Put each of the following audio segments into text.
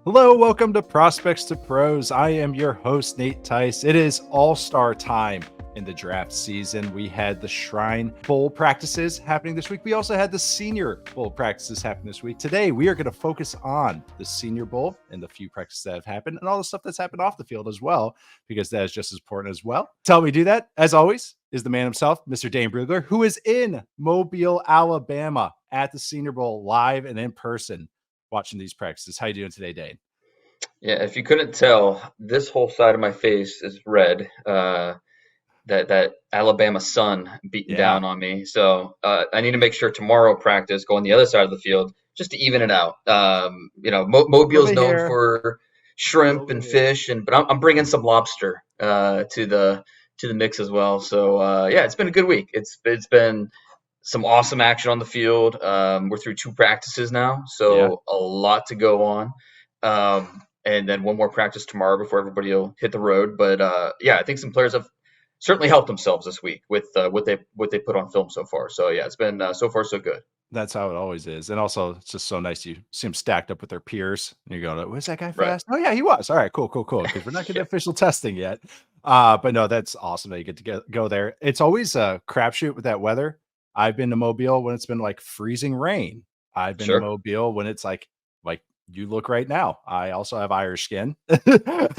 Hello, welcome to Prospects to Pros. I am your host, Nate Tice. It is all-star time in the draft season. We had the Shrine Bowl practices happening this week. We also had the Senior Bowl practices happening this week. Today, we are going to focus on the Senior Bowl and the few practices that have happened and all the stuff that's happened off the field as well, because that is just as important as well. To help me do that, as always, is the man himself, Mr. Dane Brugler, who is in Mobile, Alabama at the Senior Bowl live and in person watching these practices. How you doing today, Dane? Yeah, if you couldn't tell, this whole side of my face is red. That Alabama sun beating Yeah. down on me. So I need to make sure tomorrow practice go on the other side of the field just to even it out. Mobile's Over known here. for shrimp Over and here. fish, but I'm bringing some lobster to the mix as well. So yeah, it's been a good week. It's been some awesome action on the field. We're through two practices now, Yeah. so a lot to go on. And then one more practice tomorrow before everybody will hit the road. But yeah, I think some players have certainly helped themselves this week with what they put on film so far. So yeah, it's been so far so good. That's how it always is. And also, it's just so nice you see them stacked up with their peers. And you're going, was that guy Right. fast? Oh, yeah, he was. All right, cool. Because we're not getting Yeah. official testing yet. But no, that's awesome that you get to go there. It's always a crapshoot with that weather. I've been to Mobile when it's been like freezing rain. I've been to Sure. Mobile when it's like you look right now. I also have Irish skin,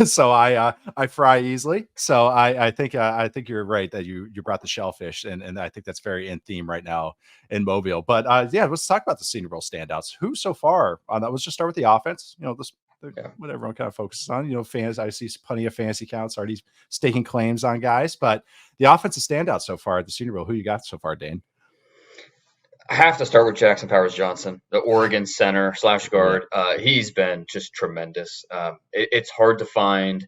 so I fry easily. So I think you're right that you brought the shellfish, and I think that's very in theme right now in Mobile. But yeah, let's talk about the Senior Bowl standouts. Who so far on that? Let's just start with the offense. Yeah. What everyone kind of focuses on. Fans. I see plenty of fantasy counts already staking claims on guys, but the offensive standout so far at the Senior Bowl. Who you got so far, Dane? I have to start with Jackson Powers Johnson, the Oregon center slash Yeah, guard. He's been just tremendous. It's hard to find,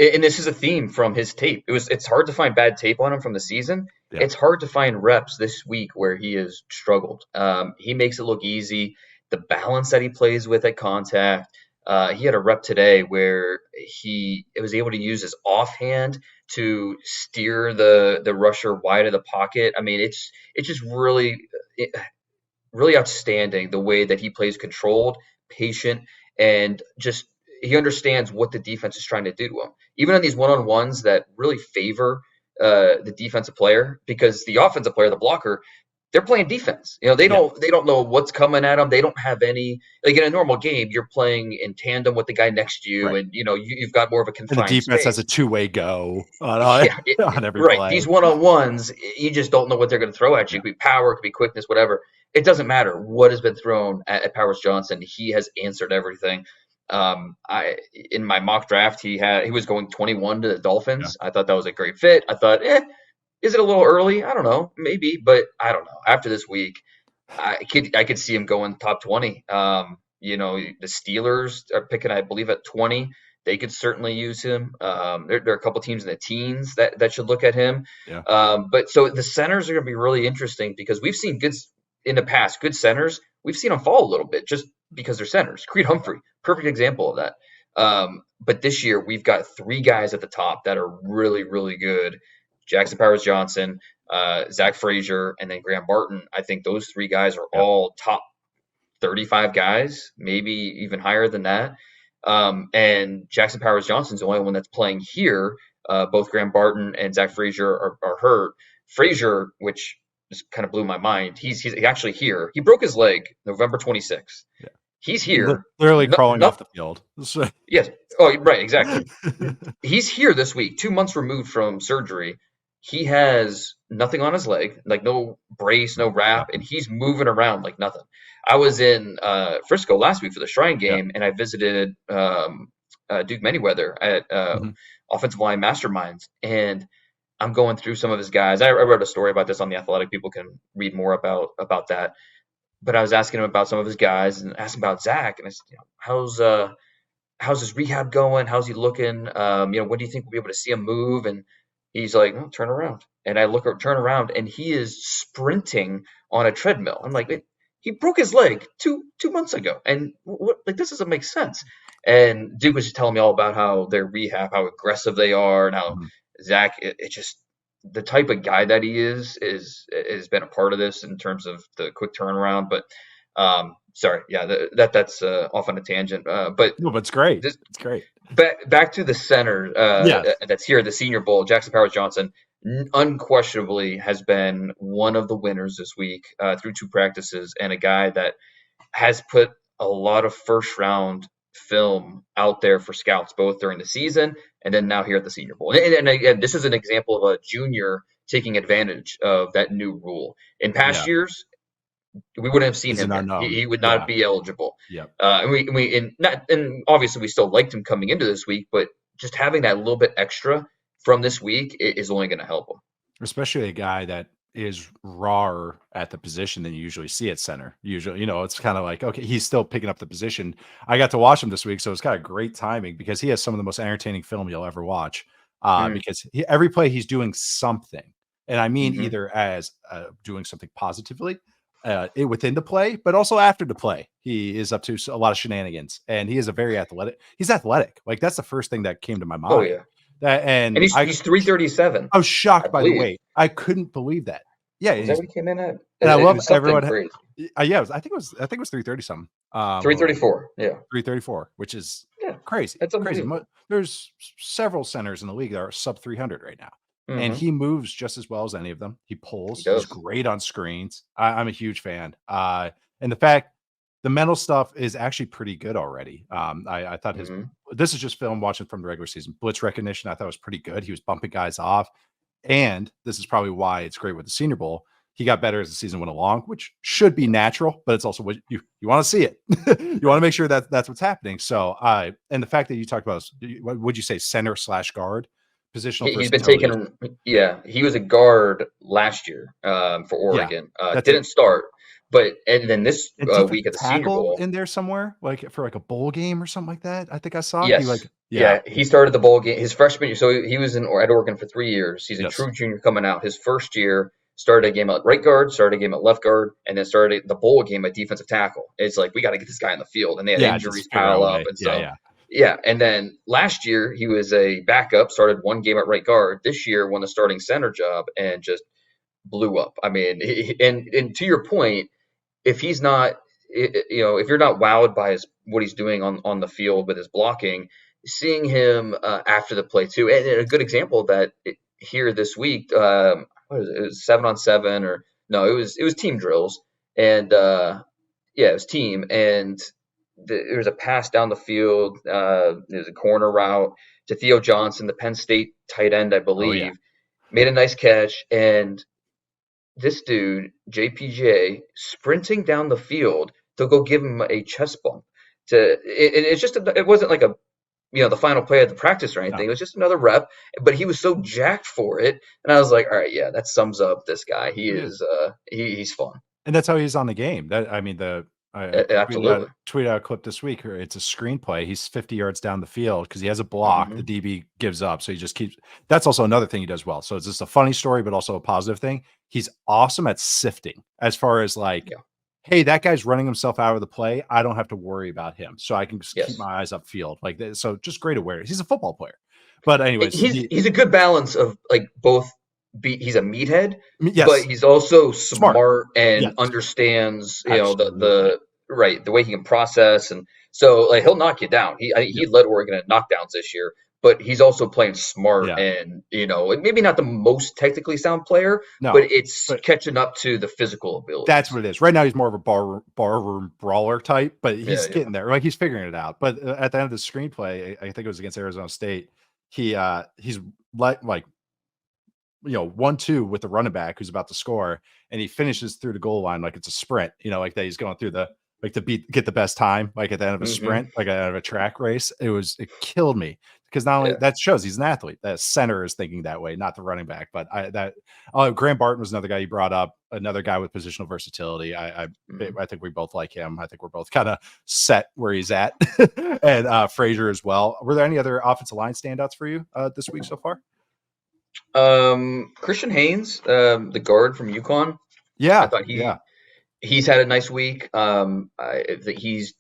and this is a theme from his tape. It's hard to find bad tape on him from the season. yeah, It's hard to find reps this week where he has struggled. He makes it look easy. The balance that he plays with at contact. He had a rep today where he was able to use his offhand to steer the rusher wide of the pocket. I mean, it's just really outstanding the way that he plays controlled, patient, and just he understands what the defense is trying to do to him. Even on these one-on-ones that really favor the defensive player, because the offensive player, the blocker, they're playing defense. They yeah. don't know what's coming at them. They don't have any, like in a normal game, you're playing in tandem with the guy next to you, Right. and you've got more of a And the confined defense has a space. two-way go on Yeah, on every right. play. These one-on-ones, you just don't know what they're going to throw at you. Yeah. It could be power, it could be quickness, whatever. It doesn't matter what has been thrown at Powers Johnson. He has answered everything. I in my mock draft, he was going 21 to the Yeah. Dolphins. I thought that was a great fit. I thought, is it a little early? I don't know, maybe, but I don't know. After this week, I could see him going top 20. The Steelers are picking, I believe, at 20. They could certainly use him. There are a couple teams in the teens that should look at him. Yeah. But so the centers are going to be really interesting because we've seen good in the past, good centers. We've seen them fall a little bit just because they're centers. Creed Humphrey, perfect example of that. But this year we've got three guys at the top that are really, really good. Jackson Powers Johnson, Zach Frazier, and then Graham Barton. I think those three guys are Yeah. all top 35 guys, maybe even higher than that. And Jackson Powers Johnson's the only one that's playing here. Both Graham Barton and Zach Frazier are hurt. Frazier, which just kind of blew my mind, he's actually here. He broke his leg November 26th. Yeah. He's here. Literally No, crawling no, off the field. yes. Oh, right, exactly. He's here this week, 2 months removed from surgery. He has nothing on his leg, like no brace, no Yeah. wrap, and he's moving around like nothing. I was in Frisco last week for the Shrine Yeah. game, and I visited Duke Manyweather at Mhm. Offensive Line Masterminds, and I'm going through some of his guys. I wrote a story about this on The Athletic. People can read more about that. But I was asking him about some of his guys and asking about Zach, and I said, how's his rehab going? How's he looking? When do you think we'll be able to see him move? And he's like, oh, turn around. And I turn around, and he is sprinting on a treadmill. I'm like, he broke his leg two months ago, and what? Like, this doesn't make sense. And Duke was just telling me all about how their rehab, how aggressive they are, and how Mhm. Zach, it just the type of guy that he is has been a part of this in terms of the quick turnaround. But Sorry, yeah, that's off on a tangent. But No, but it's great. this It's great. back to the center Yes. that's here at the Senior Bowl. Jackson Powers Johnson unquestionably has been one of the winners this week through 2 practices, and a guy that has put a lot of first round film out there for scouts, both during the season and then now here at the Senior Bowl. And again, this is an example of a junior taking advantage of that new rule. In past Yeah. years, we wouldn't have seen He's him an here. unknown. He would not Yeah. be eligible. Yep. And obviously we still liked him coming into this week, but just having that little bit extra from this week is only going to help him. Especially a guy that is rawer at the position than you usually see at center. Usually, it's kind of like, okay, he's still picking up the position. I got to watch him this week, so it's kind of great timing because he has some of the most entertaining film you'll ever watch. Mm, Because every play he's doing something, and I mean hmm either as doing something positively within the play, but also after the play, he is up to a lot of shenanigans, and he is a very athletic. He's athletic. Like that's the first thing that came to my Oh mind. yeah, That and and he's 337, I was I shocked by the believe. weight. I couldn't believe that. Yeah, Was that he's what he came in at? and I It love was something everyone. crazy. Yeah, I think it was 330 something. Hold on, 334. Yeah, 334, which is yeah, crazy, that's crazy. unbelievable. There's several centers in the league that are sub 300 right now, and Hmm he moves just as well as any of them. He He pulls. He's does. great on screens. I'm a huge fan. And the fact the mental stuff is actually pretty good already. I thought his hmm this is just film watching from the regular season. Blitz recognition I thought was pretty good. He was bumping guys off. And this is probably why it's great with the Senior Bowl. He got better as the season went along, which should be natural, but it's also what you want to see it. You want to make sure that that's what's happening. So, and the fact that you talked about, what would you say, center/guard positional He's been versatility? taking, yeah, he was a guard last year for Yeah, Oregon. that's Didn't it. start, and then this And week defensive at the Senior tackle Bowl, in there somewhere, like for like a bowl game or something like that. I think I saw he yes, like, yeah, yeah, he started the bowl game his freshman year. So he was at Oregon for 3 years. He's a yes, true junior coming out. His first year started a game at right guard, started a game at left guard, and then started the bowl game at defensive tackle. It's like we got to get this guy on the field, and they had yeah, just injuries figure out pile a up, way. and Yeah, so yeah, yeah. And then last year he was a backup, started one game at right guard. This year won the starting center job and just blew up. I mean, and to your point, if he's not, if you're not wowed by what he's doing on the field with his blocking, seeing him after the play too, and a good example of that here this week, what is it? It was 7-on-7 or no, it was team drills, and yeah, it was team, and there was a pass down the field. There's a corner route to Theo Johnson, the Penn State tight end, I oh yeah, believe, made a nice catch, and this dude, JPJ, sprinting down the field to go give him a chest bump. It's just it wasn't like the final play of the practice or no, anything. It was just another rep, but he was so jacked for it, and I was like, all right, yeah, that sums up this guy. He it is. is he's fun. And that's how he's on the game. That I mean, I tweeted out Absolutely. tweeted out a clip this week. Or it's a screenplay. He's 50 yards down the field because he has a block. The hmm DB gives up, so he just keeps. That's also another thing he does well. So it's just a funny story, but also a positive thing. He's awesome at sifting as far as like, Yeah. hey, that guy's running himself out of the play. I don't have to worry about him, so I can just keep Yes. my eyes upfield. Like so, just great awareness. He's a football player. But anyways, He's a good balance of like both. He's a meathead, but yes, he's also smart. smart and Yes, understands absolutely. the way he can process, and so like he'll knock you down. I think he Yep. led Oregon in knockdowns this year, but he's also playing smart Yeah. and maybe not the most technically sound player, but No. it's But catching up to the physical that's abilities. what it is. Right now, he's more of a barroom brawler type, but Yeah, he's yeah. getting there. Like he's figuring it out. But at the end of the screenplay, I think it was against Arizona State. He's like 1-2 with the running back who's about to score, and he finishes through the goal line like it's a sprint. Like that he's going through the like to get the best time, like at the end of a hmm sprint, like out of a track race. It killed me because not only Yeah. that shows he's an athlete. That center is thinking that way, not the running back. But Graham Barton was another guy you brought up, another guy with positional versatility. hmm I think we both like him. I think we're both kind of set where he's at, and Frazier as well. Were there any other offensive line standouts for you this week so far? Christian Haynes, the guard from UConn, I Yeah, thought yeah. he's had a nice week. I think he's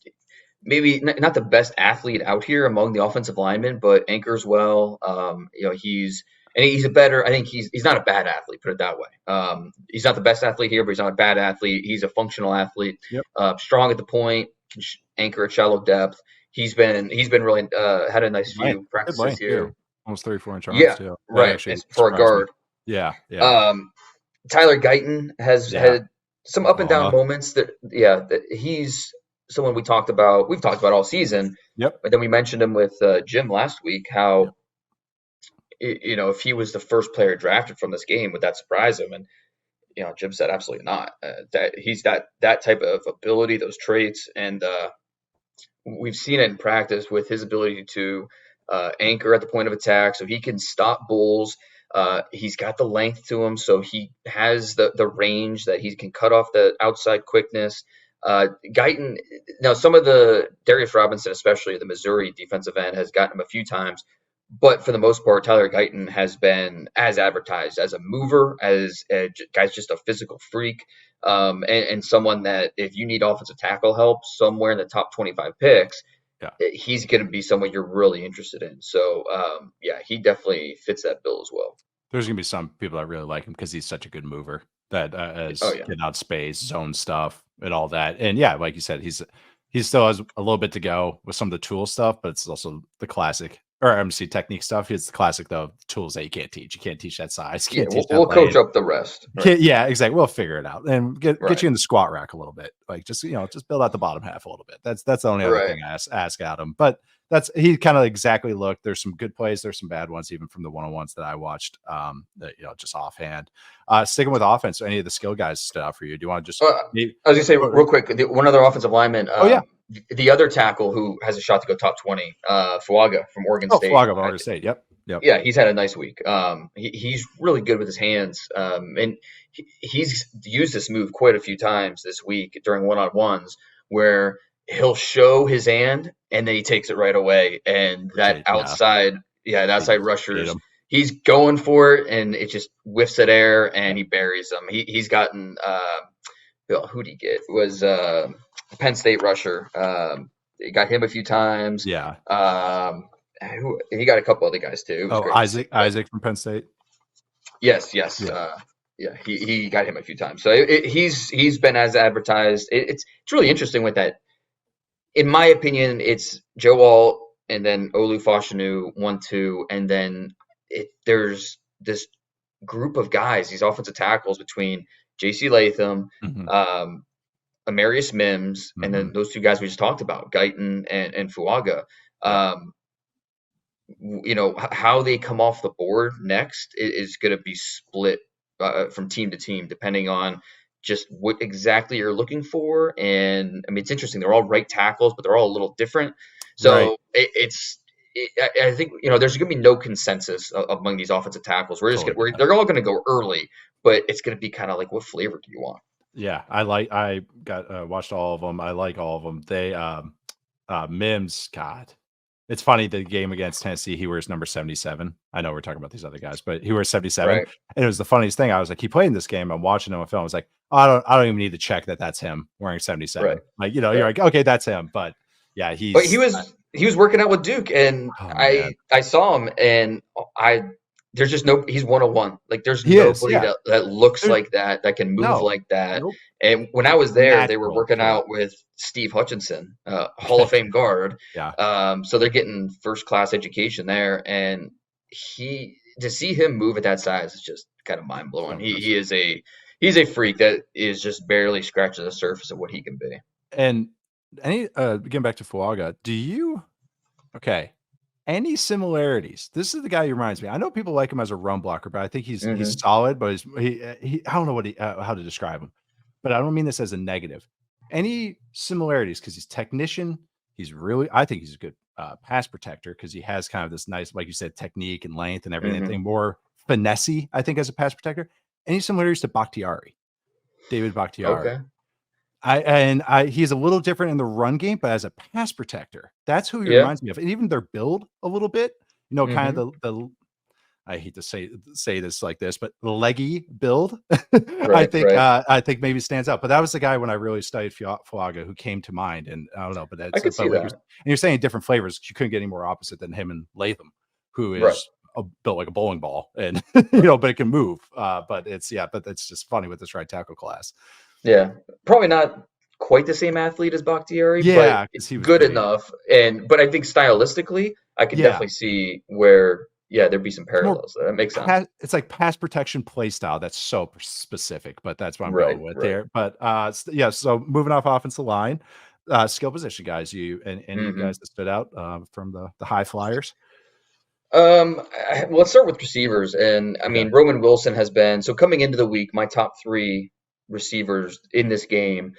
maybe not the best athlete out here among the offensive linemen, but anchors well. He's and he's a better. I think he's not a bad athlete. Put it that way. He's not the best athlete here, but he's not a bad athlete. He's a functional athlete. Yep. Strong at the point, can anchor at shallow depth. He's been really had a nice few practices here. Too. Almost 34-inch arms. Yeah, too. right. For a guard. Me. Yeah. Tyler Guyton has had some up and down moments. That he's someone we've talked about all season. Yep. But then we mentioned him with Jim last week. How if he was the first player drafted from this game, would that surprise him? And Jim said absolutely not. That he's that type of ability, those traits, and we've seen it in practice with his ability to anchor at the point of attack, so he can stop bulls. He's got the length to him, so he has the range that he can cut off the outside quickness. Guyton, now some of the Darius Robinson, especially the Missouri defensive end, has gotten him a few times, but for the most part, Tyler Guyton has been as advertised as a mover, as a guy's just a physical freak, and someone that if you need offensive tackle help somewhere in the top 25 picks, he's going to be someone you're really interested in. So, he definitely fits that bill as well. There's going to be some people that really like him because he's such a good mover that get out space, zone stuff, and all that. And like you said, he still has a little bit to go with some of the tool stuff, but it's also the classic technique stuff. It's the classic though, tools that you can't teach. You can't teach that size. We'll coach up the rest. Right? Yeah, exactly. We'll figure it out and get you in the squat rack a little bit. Like just build out the bottom half a little bit. That's the only other thing I ask Adam. But he kind of exactly looked. There's some good plays. There's some bad ones, even from the one-on-ones that I watched. Just offhand. Sticking with offense, any of the skill guys stood out for you? Do you want to just? I was gonna say real quick, one other offensive lineman. The other tackle who has a shot to go top 20, Fuaga from Oregon State. Fuaga from Oregon State. Yep. Yeah, he's had a nice week. He's really good with his hands, and he's used this move quite a few times this week during one-on-ones where he'll show his hand and then he takes it right away. And that outside rushers, he's going for it and it just whiffs at air and he buries them. He's gotten who'd he get? It was Penn State rusher. He got him a few times. Yeah. He got a couple other guys too. Isaac from Penn State. Yes. He got him a few times. So he's been as advertised. It's really interesting with that. In my opinion, it's Joe Alt and then Olu Fashanu 1-2, and then there's this group of guys, these offensive tackles between J.C. Latham, Amarius Mims, and then those two guys we just talked about, Guyton and Fuaga. How they come off the board next is going to be split from team to team, depending on just what exactly you're looking for. And I mean, it's interesting. They're all right tackles, but they're all a little different. So I think, there's going to be no consensus among these offensive tackles. They're all going to go early, but it's going to be kind of like, what flavor do you want? Yeah. I watched all of them. I like all of them. They, Mims, God, it's funny, the game against Tennessee, he wears number 77. I know we're talking about these other guys, but he wears 77. Right. And it was the funniest thing. I was like, he played in this game. I'm watching him on film. I was like, I don't even need to check that's him wearing 77. Right. Like, you're like, okay, that's him. But yeah, he was working out with Duke, and I saw him, and there's just he's 101. Like there's nobody that looks like that can move like that. Nope. And when I was there, they were working out with Steve Hutchinson, Hall of Fame guard. So they're getting first class education there, and to see him move at that size is just kind of mind blowing. He's a freak that is just barely scratching the surface of what he can be. And getting back to Fuaga, any similarities? This is the guy who reminds me. I know people like him as a run blocker, but I think he's solid. But I don't know how to describe him. But I don't mean this as a negative. Any similarities? Because he's technician. I think he's a good pass protector because he has kind of this nice, like you said, technique and length and everything. More finessey, I think, as a pass protector. Any similarities to Bakhtiari, David Bakhtiari? Okay. He's a little different in the run game, but as a pass protector, that's who he reminds me of. And even their build a little bit, kind of the I hate to say this like this, but the leggy build, I think maybe stands out. But that was the guy when I really studied Fuaga who came to mind. And I don't know, but that's I could see that. And you're saying different flavors. You couldn't get any more opposite than him and Latham, who is built like a bowling ball, and but it can move. But it's just funny with this right tackle class. Yeah, probably not quite the same athlete as Bakhtiari, but Yeah, because he was good big. enough. But I think stylistically, I can Yeah, definitely see where there'd be some it's more parallels. That makes sense. it's like pass protection play style. That's so specific, but that's what I'm Right, going with right. there. But yeah. So moving off offensive line, skill position guys. You and any hmm guys that stood out from the high flyers. Let's start with receivers, and I Okay. mean Roman Wilson has been so coming into the week. My top three receivers in this game,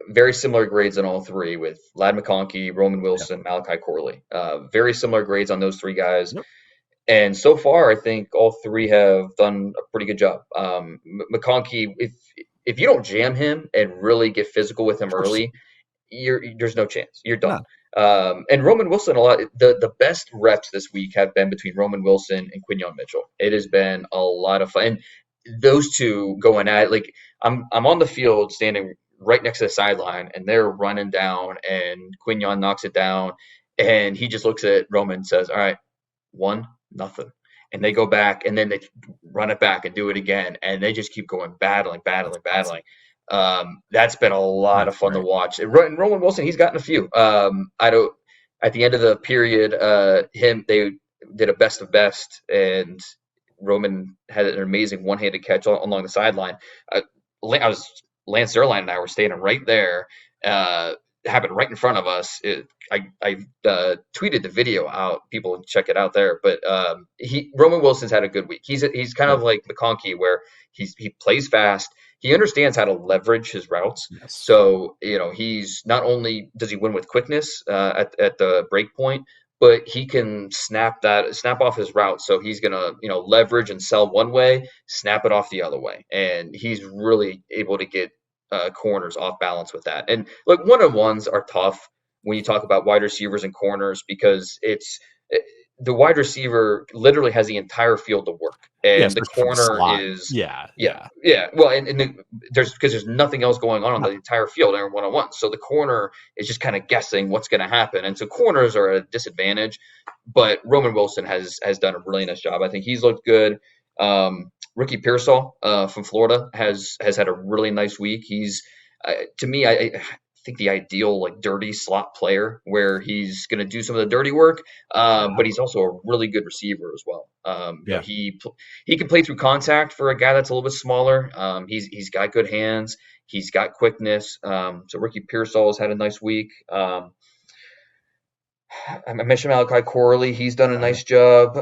very similar grades on all three with Lad McConkey, Roman Yeah. Wilson, Malachi Corley. Very similar grades on those three guys. Yep. And so far, I think all three have done a pretty good job. McConkey, if you don't jam him and really get physical with him Of course. early, there's no chance. You're done. No. And Roman Wilson, the best reps this week have been between Roman Wilson and Quinyon Mitchell. It has been a lot of fun. And those two going at it, like I'm on the field standing right next to the sideline, and they're running down, and Quinyon knocks it down, and he just looks at Roman and says, "All right, 1-0." And they go back, and then they run it back and do it again, and they just keep going battling. That's awesome. That's been a lot That's of fun to great. watch. And Roman Wilson, he's gotten a few. I don't. At the end of the period, they did a best of best, and Roman had an amazing one-handed catch along the sideline. Lance Zierlein and I were standing right there. Happened right in front of us. I tweeted the video out. People can check it out there. But Roman Wilson's had a good week. He's kind of Good. like McConkey, where he plays fast. He understands how to leverage his routes. Yes. So he's not only does he win with quickness at the break point, but he can snap off his route. So he's gonna leverage and sell one way, snap it off the other way, and he's really able to get corners off balance with that. And look, one-on-ones are tough when you talk about wide receivers and corners because the wide receiver literally has the entire field to work, Yeah, and the especially from the corner slot. is Yeah. yeah, Yeah. yeah. Well, and there's nothing else going on No. the entire field in one-on-one, so the corner is just kind of guessing what's going to happen, and so corners are at a disadvantage. But Roman Wilson has done a really nice job. I think he's looked good. Ricky Pearsall from Florida has had a really nice week. He's to me, I think the ideal like dirty slot player where he's going to do some of the dirty work, Yeah. but he's also a really good receiver as well. Yeah. He can play through contact for a guy that's a little bit smaller. He's got good hands. He's got quickness. So Ricky Pearsall has had a nice week. I mentioned Malachi Corley. He's done a nice job.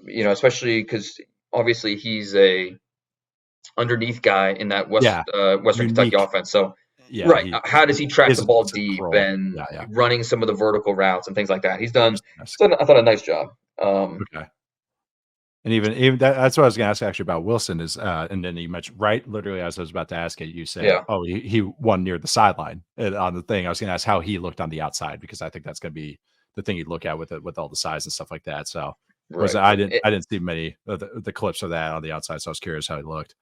Especially because obviously he's a underneath guy in that Western Kentucky Unique. offense. So Yeah. right, how does he track the is a ball specific deep role. and Yeah. running some of the vertical routes and things like that? He's done, Yes. I thought, a nice job. Okay. And even that's what I was going to ask actually about Wilson is, and then you mentioned right, literally as I was about to ask it, you said, Yeah. "Oh, he won near the sideline." And on the thing, I was going to ask how he looked on the outside because I think that's going to be the thing you'd look at with all the size and stuff like that. So Right. I didn't see many of the clips of that on the outside, so I was curious how he looked.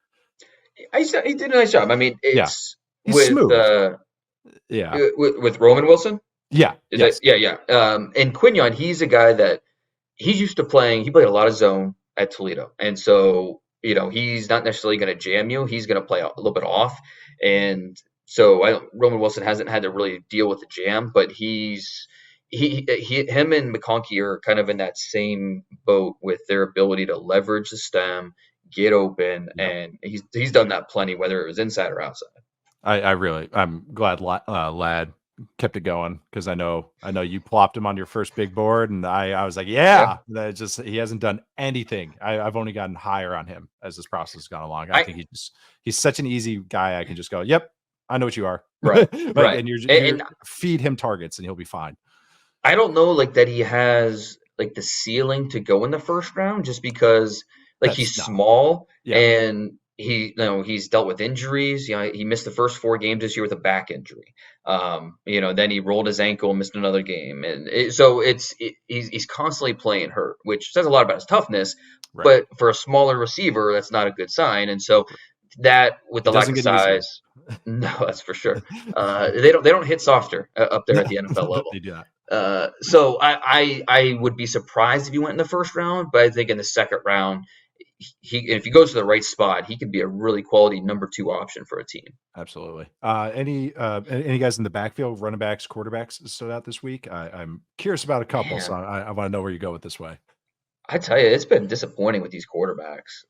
He did a nice job. I mean, it's He's with smooth. Yeah. with Roman Wilson. Yeah. Yes. Yeah. And Quinyon, he's a guy that he's used to playing. He played a lot of zone at Toledo, and so he's not necessarily going to jam you. He's going to play a little bit off, and so Roman Wilson hasn't had to really deal with the jam, but him and McConkey are kind of in that same boat with their ability to leverage the stem, get open, and he's done that plenty, whether it was inside or outside. I'm glad Lad kept it going because I know you plopped him on your first big board, and I was like, yeah. That just he hasn't done anything. I've only gotten higher on him as this process has gone along. I think he's such an easy guy. I can just go, yep, I know what you are, right, right, and you feed him targets, and he'll be fine. I don't know that he has the ceiling to go in the first round just because he's small and he's dealt with injuries. He missed the first 4 games this year with a back injury. Then he rolled his ankle and missed another game, and he's constantly playing hurt, which says a lot about his toughness. Right. But for a smaller receiver, that's not a good sign. And so that with the lack of size, no, that's for sure. They don't hit softer up there at the NFL level. They do So I would be surprised if he went in the first round, but I think in the second round, if he goes to the right spot, he could be a really quality number 2 option for a team. Absolutely. Any guys in the backfield, running backs, quarterbacks stood out this week? I'm curious about a couple, so Man, I want to know where you go with this way. I tell you, it's been disappointing with these quarterbacks.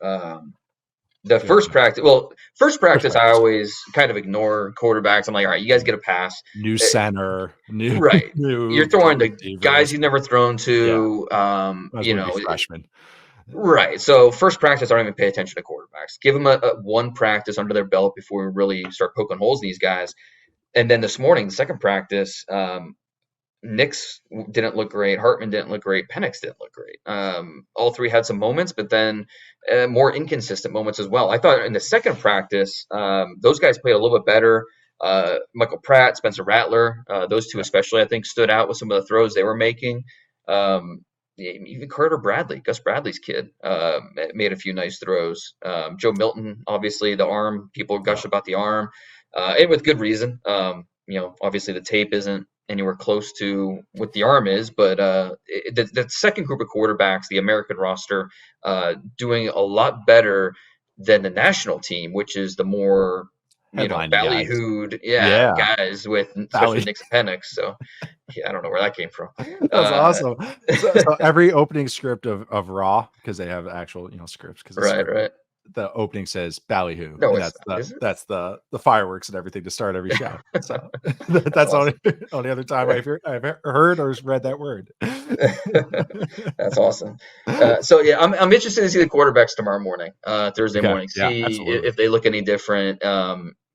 The Feel like first first practice, I practice, always kind of ignore quarterbacks. I'm like, all right, you guys get a pass. new Uh, center, new Right. You're new throwing to guys receivers. you've never thrown Yeah, to. might as well be freshmen. Right. So first practice, I don't even pay attention to quarterbacks. Give them a one practice under their belt before we really start poking holes in these guys. And then this morning, second practice, Nix didn't look great. Hartman didn't look great. Penix didn't look great. All three had some moments, but then more inconsistent moments as well. I thought in the second practice, those guys played a little bit better. Michael Pratt, Spencer Rattler, those two Yeah, especially, I think, stood out with some of the throws they were making. Even Carter Bradley, Gus Bradley's kid, made a few nice throws. Joe Milton, obviously, the arm. People yeah. gush about the arm, and with good reason. Obviously the tape isn't anywhere close to what the arm is, but the second group of quarterbacks, the American roster, doing a lot better than the national team, which is the more Headlining guys. ballyhooed, Yeah, guys with especially Valley. Nix and Penix. So yeah, I don't know where that came from. That's Uh, awesome. So every opening script of Raw, because they have actual, scripts because it's right, scripted. right. The opening says Ballyhoo, No, and it's not, is it? that's the fireworks and everything to start every show. So that's the That's only other time awesome. I've heard or read that word. That's awesome. So yeah, I'm interested to see the quarterbacks tomorrow morning, Thursday Okay, morning. yeah, See absolutely. if they look any different.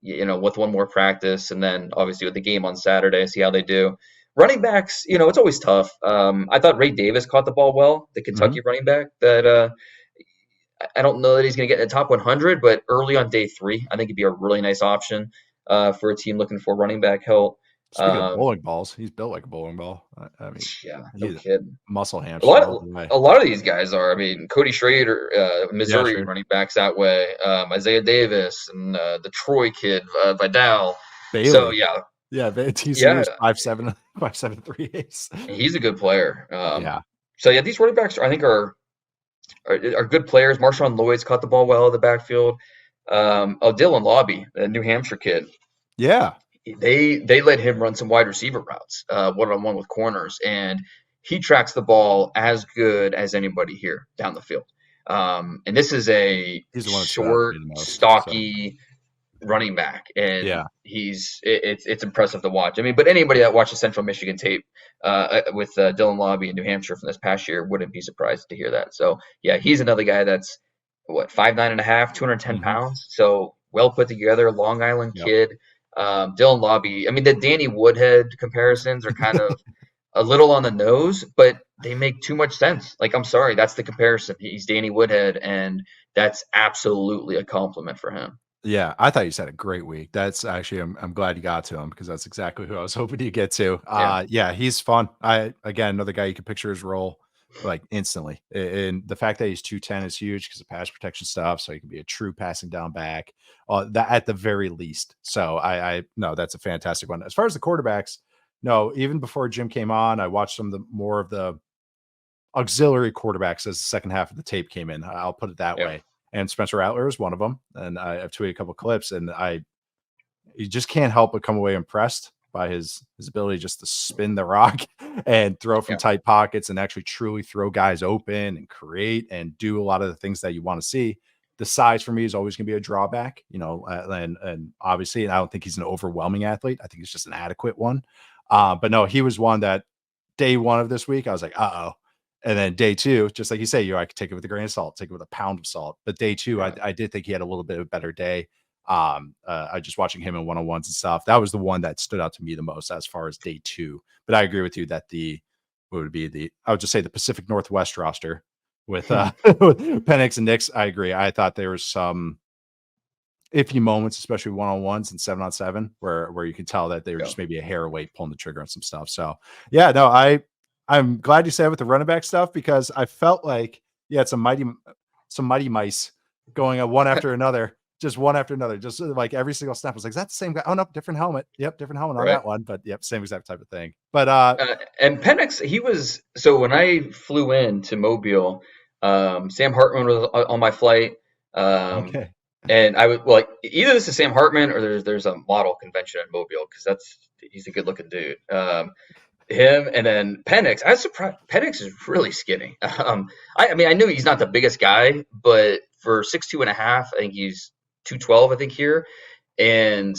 With one more practice, and then obviously with the game on Saturday, see how they do. Running backs, it's always tough. I thought Ray Davis caught the ball well, the Mhm. Kentucky running back. That I don't know that he's going to get in the top 100, but early on day 3, I think he'd be a really nice option for a team looking for running back help. Speaking of Um, bowling balls, he's built like a bowling ball. I mean, yeah, no he's a kidding. muscle A lot hamster all of the way. a lot of these guys are. I mean, Cody Schrader, Yeah, Missouri sure. running backs that way. Isaiah Davis and the Troy kid, Vidal. So Bailey. Yeah, TCU yeah, is 5'7", 5'7", 3/8. he's a good player. Yeah. So yeah, these running backs I think are good players. Marshawn Lloyd's caught the ball well in the backfield. Dylan Lobby, the New Hampshire kid, Yeah. they let him run some wide receiver routes, one on one with corners, and he tracks the ball as good as anybody here down the field. And this is a He's the one that stood out to short, me the most, so stocky running back, and yeah. it's impressive to watch. I mean, but anybody that watches Central Michigan tape with Dylan Lobby in New Hampshire from this past year wouldn't be surprised to hear that. So yeah, he's another guy that's what 5'9.5", 210 Mhm. pounds. So well put together, Long Island Yep. kid. Dylan Lobby. I mean, the Danny Woodhead comparisons are kind of a little on the nose, but they make too much sense. Like, I'm sorry, that's the comparison. He's Danny Woodhead, and that's absolutely a compliment for him. Yeah, I thought you said a great week. That's actually I'm glad you got to him because that's exactly who I was hoping you get to. Yeah, Yeah, he's fun. Again, another guy you can picture his role like instantly. And the fact that he's 210 is huge because of pass protection stuff. So he can be a true passing down back. That at the very least. So I no, that's a fantastic one. As far as the quarterbacks, no, even before Jim came on, I watched some of the more of the auxiliary quarterbacks as the second half of the tape came in. I'll put it that yeah, way. And Spencer Rattler is one of them. And I've tweeted a couple clips, and you just can't help but come away impressed by his ability just to spin the rock and throw from yeah, tight pockets and actually truly throw guys open and create and do a lot of the things that you want to see. The size for me is always going to be a drawback, and obviously, and I don't think he's an overwhelming athlete. I think he's just an adequate one. But no, he was one that day one of this week, I was like, uh oh. And then day two, just like you say, I could take it with a grain of salt, take it with a pound of salt. But day two, yeah. I did think he had a little bit of a better day. I just watching him in one-on-ones and stuff. That was the one that stood out to me the most as far as day two. But I agree with you that what would be I would just say the Pacific Northwest roster with with Penix and Nix. I agree. I thought there was some iffy moments, especially one-on-ones and 7-on-7, where you could tell that they were Yeah. just maybe a hair away pulling the trigger on some stuff. So yeah, no, I'm glad you said with the running back stuff because I felt like you had some mighty mice going one after another. just one after another. Just like every single snap was like, is that the same guy? Oh no, different helmet. Yep, different helmet on Right. that one. But yep, same exact type of thing. But And Penix, he was so when I flew in to Mobile, Sam Hartman was on my flight. Um, okay. and I was like, either this is Sam Hartman or there's a model convention in Mobile because he's a good looking dude. Him and then Penix. I was surprised. Penix is really skinny. I mean, I knew he's not the biggest guy, but for 6'2.5", I think he's 212. I think here, and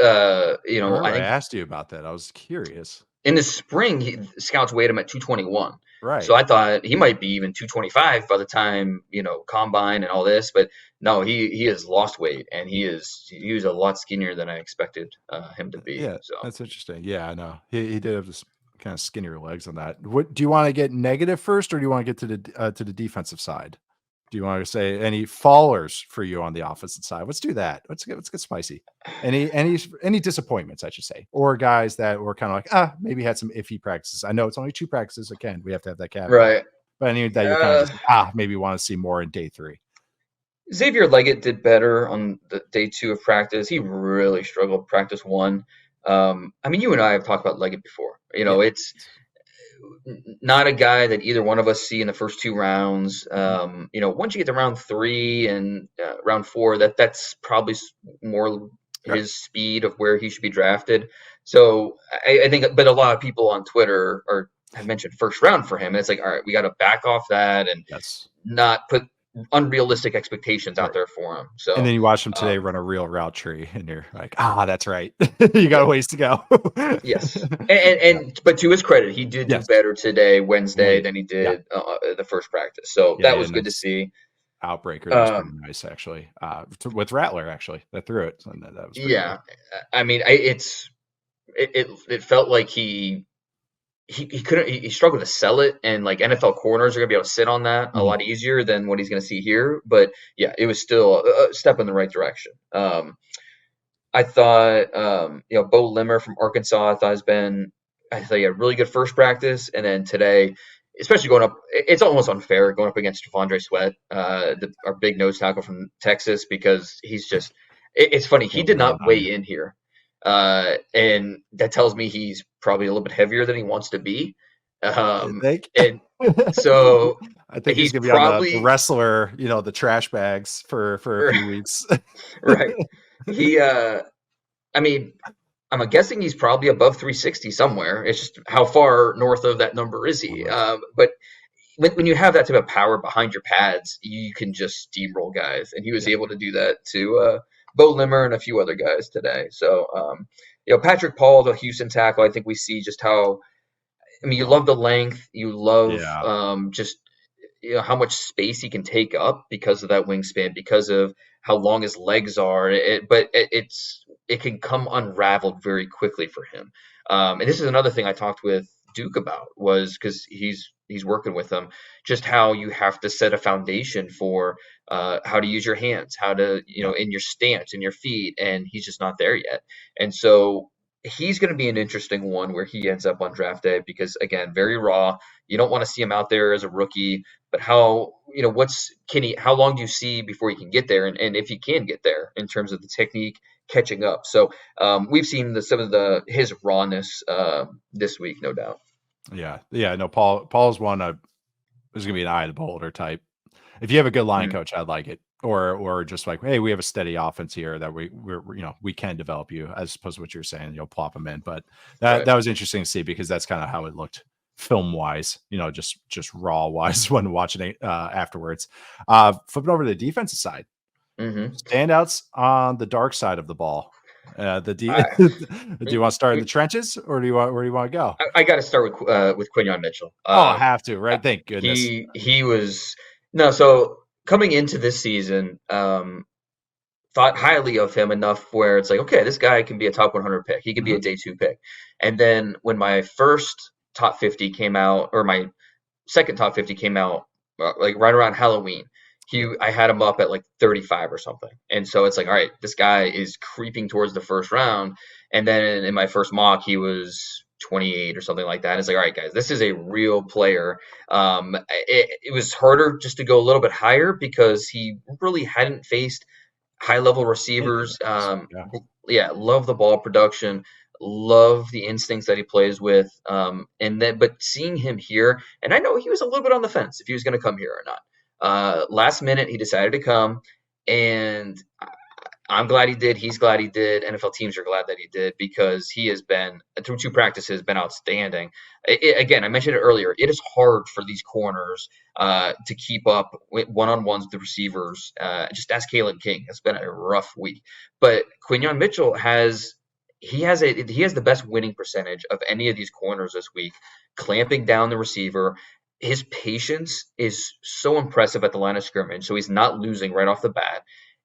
I I remember I think asked you about that. I was curious. in the spring, scouts weighed him at 221. So Right. I thought he might be even 225 by the time, combine and all this. But no, he has lost weight and he was a lot skinnier than I expected him to be. Yeah, So that's interesting. Yeah, I know. He did have this kind of skinnier legs on that. What do you want to get negative first, or do you want to get to the defensive side? Do you want to say any fallers for you on the opposite side? Let's do that. Let's get spicy. Any disappointments, I should say, or guys that were kind of like maybe had some iffy practices. I know it's only 2 practices. Again, we have to have that caveat. right. But any that you're kind of just like, maybe want to see more in day 3. Xavier Leggett did better on the day 2 of practice. He really struggled practice 1. I mean, you and I have talked about Leggett before. Yeah. It's not a guy that either one of us see in the first 2 rounds. Once you get to round 3 and round 4, that's probably more his speed of where he should be drafted. So I think, but a lot of people on Twitter have mentioned first round for him, and it's like, all right, we got to back off that and not put unrealistic expectations out there for him. So, and then you watch him today run a real route tree, and you're like, that's right. You got a ways to go. Yes, and but to his credit, he did do better today, Wednesday, than he did the first practice. So that was good to see. Outbreaker, that was pretty nice actually. With Rattler actually, that threw it. And that was good. I mean, it felt like he couldn't. He struggled to sell it, and like NFL corners are gonna be able to sit on that a lot easier than what he's gonna see here. But yeah, it was still a step in the right direction. I thought, Bo Limmer from Arkansas, I thought he had a really good first practice, and then today, especially going up, it's almost unfair going up against Stephondre Sweat, our big nose tackle from Texas, because he's just. It's funny, he did not weigh in here. And that tells me he's probably a little bit heavier than he wants to be. And so I think he's gonna be probably on the wrestler, the trash bags for a few weeks. Right. I mean, I'm guessing he's probably above 360 somewhere. It's just how far north of that number is he? But when you have that type of power behind your pads, you can just steamroll guys, and he was able to do that to Bo Limmer and a few other guys today. So, Patrick Paul, the Houston tackle, I think we see just how. I mean, you love the length, you love just how much space he can take up because of that wingspan, because of how long his legs are. But it can come unraveled very quickly for him. And this is another thing I talked with Duke about, was because he's working with them, just how you have to set a foundation for how to use your hands, how to, in your stance, in your feet, and he's just not there yet. And so he's going to be an interesting one where he ends up on draft day, because again, very raw. You don't want to see him out there as a rookie, but how long do you see before he can get there? And if he can get there in terms of the technique catching up. So we've seen some of his rawness this week, no doubt. Yeah. No, Paul's one is going to be an eye of the beholder type. If you have a good line coach, I'd like it. Or just like, hey, we have a steady offense here that we can develop you, as opposed to what you're saying, plop them in. But that was interesting to see, because that's kind of how it looked film wise, just raw wise when watching it afterwards. Flipping over to the defensive side, standouts on the dark side of the ball. Do you want to start in the trenches, or where do you want to go? I got to start with Quinyon Mitchell. I have to, right? Thank goodness. He was so coming into this season, thought highly of him enough where it's like, okay, this guy can be a top 100 pick. He could be a day 2 pick. And then when my first top 50 came out, or my second top 50 came out, like right around Halloween, I had him up at like 35 or something. And so it's like, all right, this guy is creeping towards the first round. And then in my first mock, he was 28 or something like that. It's like, all right, guys, this is a real player. It was harder just to go a little bit higher, because he really hadn't faced high level Anything receivers. like this. Yeah. Yeah, love the ball production, love the instincts that he plays with. But seeing him here, and I know he was a little bit on the fence if he was going to come here or not. Last minute, he decided to come, and I'm glad he did. He's glad he did. NFL teams are glad that he did because he has been through 2 practices, been outstanding. Again, I mentioned it earlier. It is hard for these corners to keep up with one-on-ones with the receivers. Just ask Caleb King. It's been a rough week, but Quinyon Mitchell he has the best winning percentage of any of these corners this week, clamping down the receiver. His patience is so impressive at the line of scrimmage, so he's not losing right off the bat,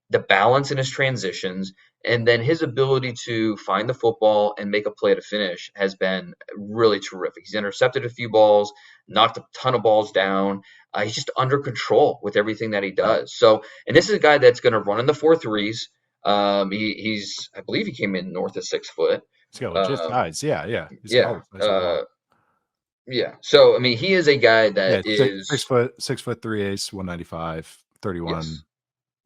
the balance in his transitions, and then his ability to find the football and make a play to finish has been really terrific. He's intercepted a few balls, knocked a ton of balls down. He's just under control with everything that he Yeah. does. So, and this is a guy that's going to run in the 4.3s. I believe he came in north of 6 foot. He's got legit size. Yeah, yeah. He's got all Yeah. the size you want. Yeah. So, I mean, he is a guy that Yeah, is 6 foot, 6 foot 3/8, 195, 31, yes,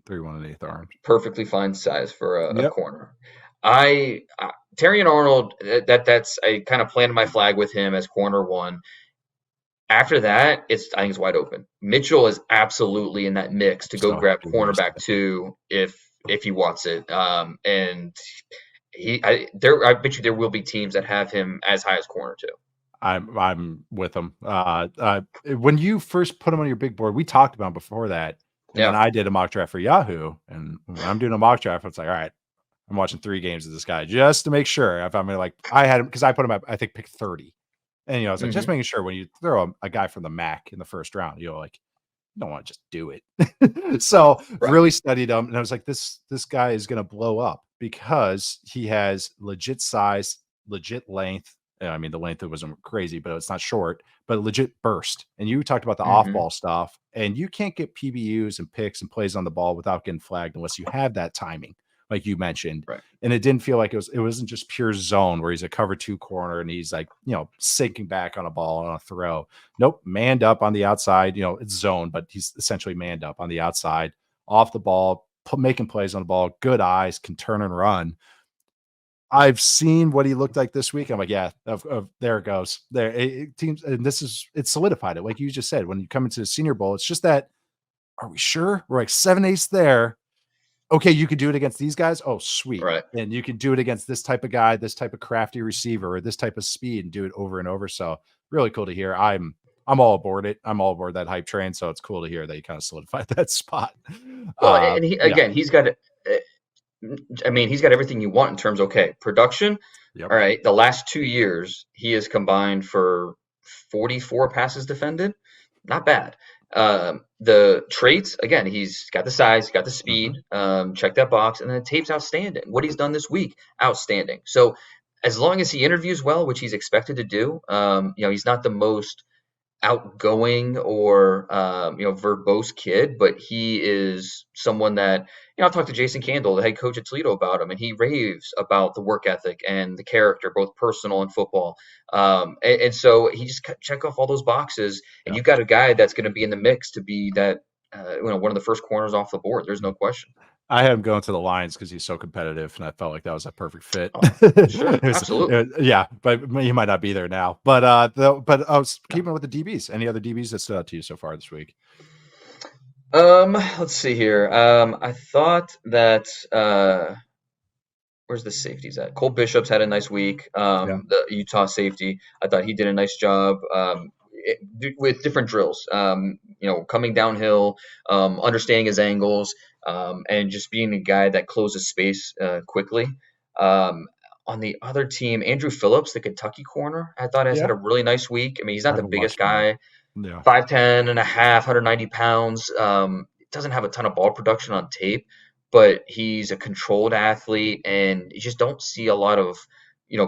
31 and 1/8 arms. perfectly fine size for a Yep. corner. Terry and Arnold, that's I kind of planted my flag with him as corner one. After that, I think it's wide open. Mitchell is absolutely in that mix to go So grab happy to cornerback say. 2 if he wants it. And I bet you there will be teams that have him as high as corner 2. I'm with him. When you first put him on your big board, we talked about him before that, and then Yeah. I did a mock draft for Yahoo, and when I'm doing a mock draft, it's like, all right, I'm watching 3 games of this guy just to make sure if I'm gonna like I had him because I put him at I think pick 30, and I was like just Hmm. making sure when you throw a guy from the MAC in the first round, like you don't want to just do it. So Right. really studied him, and I was like, this guy is gonna blow up because he has legit size, legit length. I mean, the length wasn't crazy, but it's not short, but legit burst. And you talked about the off Hmm. ball stuff, and you can't get PBUs and picks and plays on the ball without getting flagged unless you have that timing, like you mentioned. Right. And it didn't feel like it wasn't just pure zone where he's a cover 2 corner and he's like, sinking back on a ball on a throw. Nope, manned up on the outside. It's zone, but he's essentially manned up on the outside, off the ball, making plays on the ball, good eyes, can turn and run. I've seen what he looked like this week. I'm like, yeah, there it goes. There teams, and it's solidified it. Like you just said, when you come into the Senior Bowl, it's just that. Are we sure? We're like 7/8 there. Okay, you could do it against these guys. Oh, sweet. Right. And you can do it against this type of guy, this type of crafty receiver, or this type of speed, and do it over and over. So really cool to hear. I'm all aboard it. I'm all aboard that hype train. So it's cool to hear that you kind of solidified that spot. Well, and Yeah. he's got I mean, he's got everything you want in terms of, okay, production. Yep. All right, the last 2 years, he has combined for 44 passes defended. Not bad. The traits, again, he's got the size, got the speed, check that box, and then the tape's outstanding. What he's done this week, outstanding. So as long as he interviews well, which he's expected to do, he's not the most outgoing or verbose kid, but he is someone that I talked to Jason Candle, the head coach at Toledo, about him, and he raves about the work ethic and the character, both personal and football. And so he just check off all those boxes, and Yeah. you've got a guy that's going to be in the mix to be that one of the first corners off the board. There's no question. I had him going to the Lions because he's so competitive, and I felt like that was a perfect fit. Oh, sure, absolutely. Yeah, but he might not be there now. But I was keeping with the DBs. Any other DBs that stood out to you so far this week? Let's see here. I thought that where's the safeties at? Cole Bishop's had a nice week. Yeah. The Utah safety, I thought he did a nice job with different drills. Coming downhill, understanding his angles, and just being a guy that closes space quickly. On the other team, Andrew Phillips, the Kentucky corner, I thought has had Yeah. a really nice week. I mean, he's I not the haven't biggest watched him yet. guy, Yeah. 5'10" and a half, 190 pounds. Doesn't have a ton of ball production on tape, but he's a controlled athlete, and you just don't see a lot of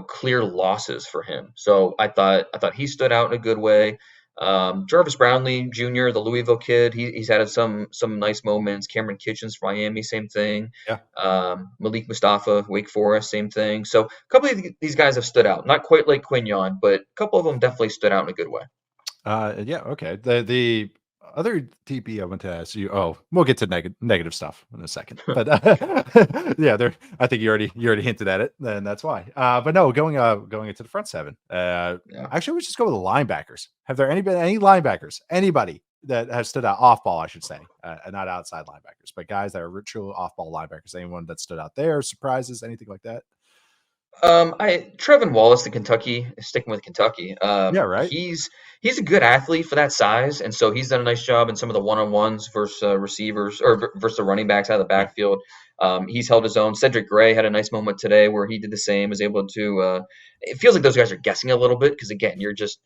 clear losses for him. So I thought he stood out in a good way. Jarvis Brownlee Jr., the Louisville kid, he's had some nice moments. Cameron Kitchens from Miami, same thing. Yeah. Malik Mustafa, Wake Forest, same thing. So a couple of these guys have stood out. Not quite like Quinyon, but a couple of them definitely stood out in a good way. Yeah. Okay. The other DB I went to ask you. Oh, we'll get to negative stuff in a second. But yeah, there. I think you already hinted at it, and that's why. But no, going into the front seven. Yeah. Actually, we just go with the linebackers. Have there been any linebackers? Anybody that has stood out off ball, I should say, not outside linebackers, but guys that are true off ball linebackers. Anyone that stood out there? Surprises? Anything like that? Trevin Wallace, the Kentucky, sticking with Kentucky. Yeah, right. He's a good athlete for that size, and so he's done a nice job in some of the one-on-ones versus receivers or versus the running backs out of the Yeah. backfield. He's held his own. Cedric Gray had a nice moment today where he did the same, was able to. It feels like those guys are guessing a little bit because again, you're just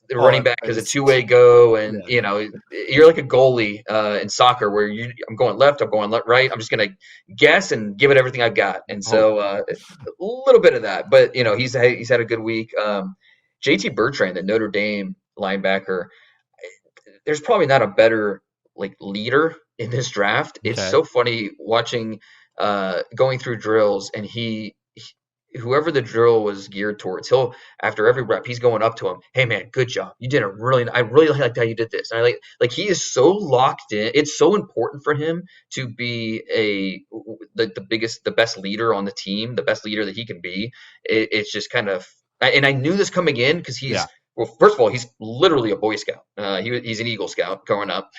the All running in back is a place. two-way go, and Yeah. you're like a goalie in soccer where I'm going left, I'm going right, I'm just gonna guess and give it everything I've got, and Oh, so a little bit of that, but he's had a good week. JT Bertrand, the Notre Dame linebacker, there's probably not a better like leader in this draft. It's okay. so funny watching going through drills, and whoever the drill was geared towards, he'll after every rep, he's going up to him. Hey man, good job. You did I really like how you did this. And I like he is so locked in. It's so important for him to be the best leader on the team, the best leader that he can be. It's just kind of, and I knew this coming in because Yeah. well, first of all, he's literally a Boy Scout. He's an Eagle Scout growing up.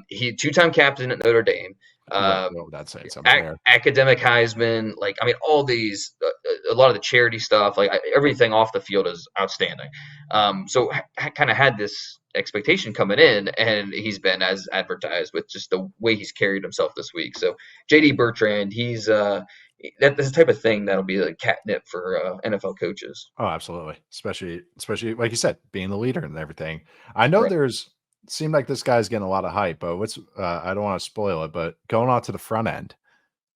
He two-time captain at Notre Dame. Right. Um, Well, that's saying something there. Academic Heisman, like I mean, all these, a lot of the charity stuff, like everything off the field is outstanding. So kind of had this expectation coming in, and he's been as advertised with just the way he's carried himself this week. So JD Bertrand, he's that's the type of thing that'll be like catnip for NFL coaches. Oh, absolutely. Especially like you said, being the leader and everything. I know Right. there's seemed like this guy's getting a lot of hype, but what's I don't want to spoil it, but going on to the front end,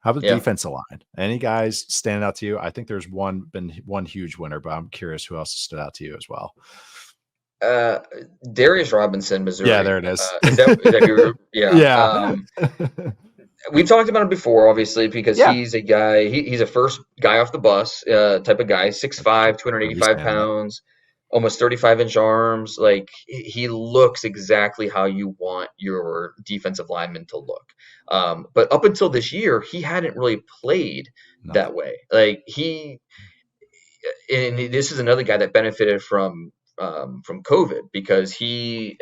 how about the Yeah. defensive line? Any guys stand out to you? I think there's been one huge winner, but I'm curious who else stood out to you as well. Uh, Darius Robinson, Yeah, Missouri. there it is. Is that who? Yeah. Yeah. We've talked about him before, obviously, because Yeah. he's a guy. He's a first guy off the bus type of guy. 6'5", Really 285 standing out. pounds, almost 35-inch arms. Like he looks exactly how you want your defensive lineman to look. But up until this year, he hadn't really played Nothing. that way. Like and this is another guy that benefited from COVID because he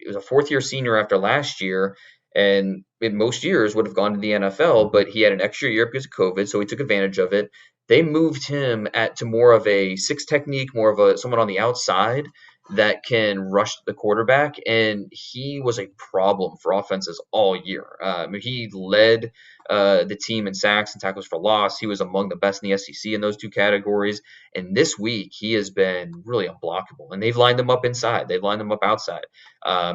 was a fourth year senior after last year, and in most years would have gone to the NFL, but he had an extra year because of COVID, so he took advantage of it. They moved him to more of a six technique, more of a someone on the outside that can rush the quarterback, and he was a problem for offenses all year. He led the team in sacks and tackles for loss. He was among the best in the SEC in those two categories. And this week, he has been really unblockable. And they've lined him up inside. They've lined him up outside.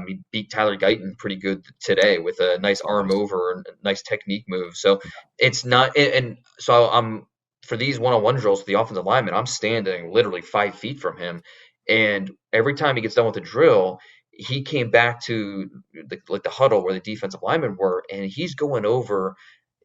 He beat Tyler Guyton pretty good today with a nice Oh, arm nice. over and a nice technique move. So it's not, and so I'm for these one-on-one drills with the offensive lineman, I'm standing literally 5 feet from him, and every time he gets done with a drill, he came back to the huddle where the defensive linemen were, and he's going over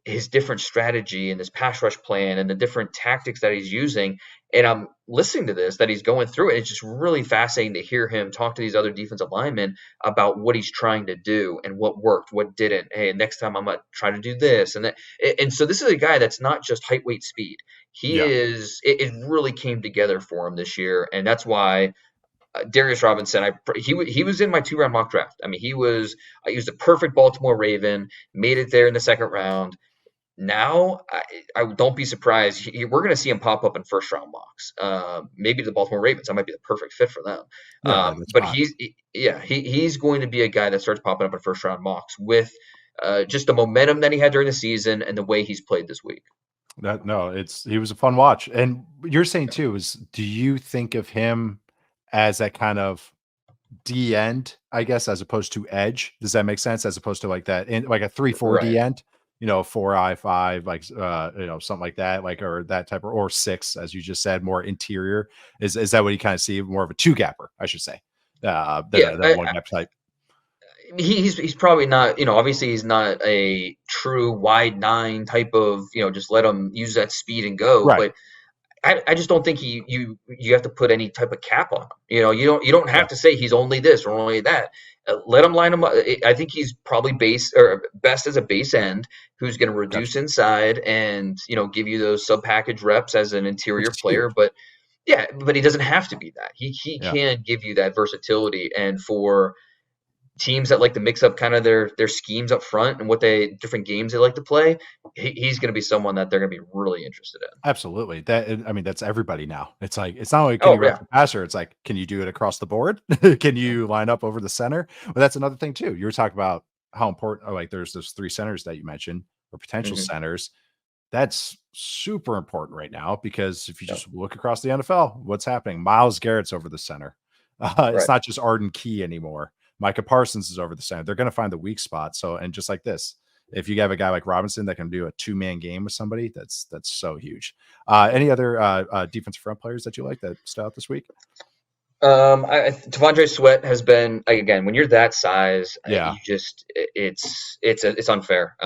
his different strategy and his pass rush plan and the different tactics that he's using. And I'm listening to this that he's going through it. It's just really fascinating to hear him talk to these other defensive linemen about what he's trying to do and what worked, what didn't. Hey, next time I'm gonna try to do this and that. And so this is a guy that's not just height, weight, speed. He Yeah. is. It really came together for him this year, and that's why Darius Robinson, he was in my 2-round mock draft. I mean, he was the perfect Baltimore Raven, made it there in the second round. Now, I don't be surprised. We're going to see him pop up in first round mocks. Maybe the Baltimore Ravens. That might be the perfect fit for them. Yeah, right. That's But fine. he's going to be a guy that starts popping up in first round mocks with just the momentum that he had during the season and the way he's played this week. That no, he was a fun watch. And you're saying too is do you think of him as that kind of D end, I guess, as opposed to edge? Does that make sense? As opposed to like that in like a 3-4 Right. D end, 4-I-5, like something like that, like or that type of or six, as you just said, more interior. Is that what you kind of see? More of a two gapper, I should say. Than Yeah. a one gap type. He's probably not, obviously he's not a true wide nine type of, just let him use that speed and go. Right. But I just don't think you have to put any type of cap on him. You don't have Yeah. to say he's only this or only that. Let him line him up. I think he's probably best as a base end who's going to Gotcha. reduce inside and give you those sub package reps as an Which interior is player. huge. But yeah, but he doesn't have to be that. He Yeah. can give you that versatility, and for teams that like to mix up kind of their schemes up front and what different games they like to play, he's going to be someone that they're going to be really interested in. Absolutely. I mean, that's everybody now. It's like, it's not like, can Oh you rush yeah. the passer? It's like, can you do it across the board? Can you line up over the center? But that's another thing too. You were talking about how important, like there's those 3 centers that you mentioned, or potential Hmm. centers. That's super important right now, because if you Yep. just look across the NFL, what's happening? Miles Garrett's over the center. It's Right. not just Arden Key anymore. Micah Parsons is over the center. They're going to find the weak spot. So, and just like this, if you have a guy like Robinson that can do a 2-man game with somebody, that's so huge. Any other defensive front players that you like that stood out this week? T'Vondre Sweat has been, like, again, when you're that size, Yeah. you just it's unfair.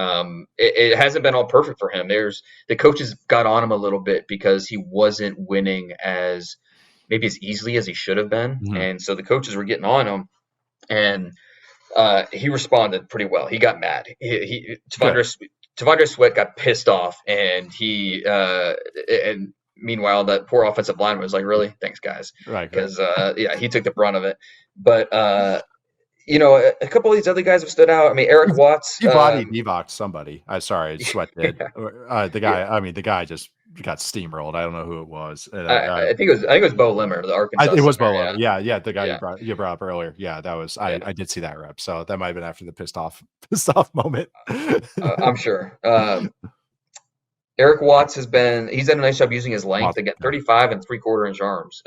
It hasn't been all perfect for him. The coaches got on him a little bit because he wasn't winning maybe as easily as he should have been, Mhm. and so the coaches were getting on him, and he responded pretty well. He got mad. Good. T'Vondre Sweat got pissed off, and meanwhile that poor offensive line was like, "Really? Thanks, guys," Right. Right. because yeah, he took the brunt of it. But a couple of these other guys have stood out. I mean, Eric Watts. He body Divock somebody. I sorry, Sweat did. Yeah, The yeah. guy. I mean, the guy just got steamrolled. I don't know who it was. I think it was Bo Limmer, the Arkansas It was center. Bolo. Yeah, Yeah, yeah, the guy yeah, you brought up earlier. Yeah, that was yeah. I did see that rep. So that might have been after the pissed off pissed off moment. I'm sure. Eric Watts he's done a nice job using his length. Awesome. Again, Yeah. 35 and 3/4 inch arms.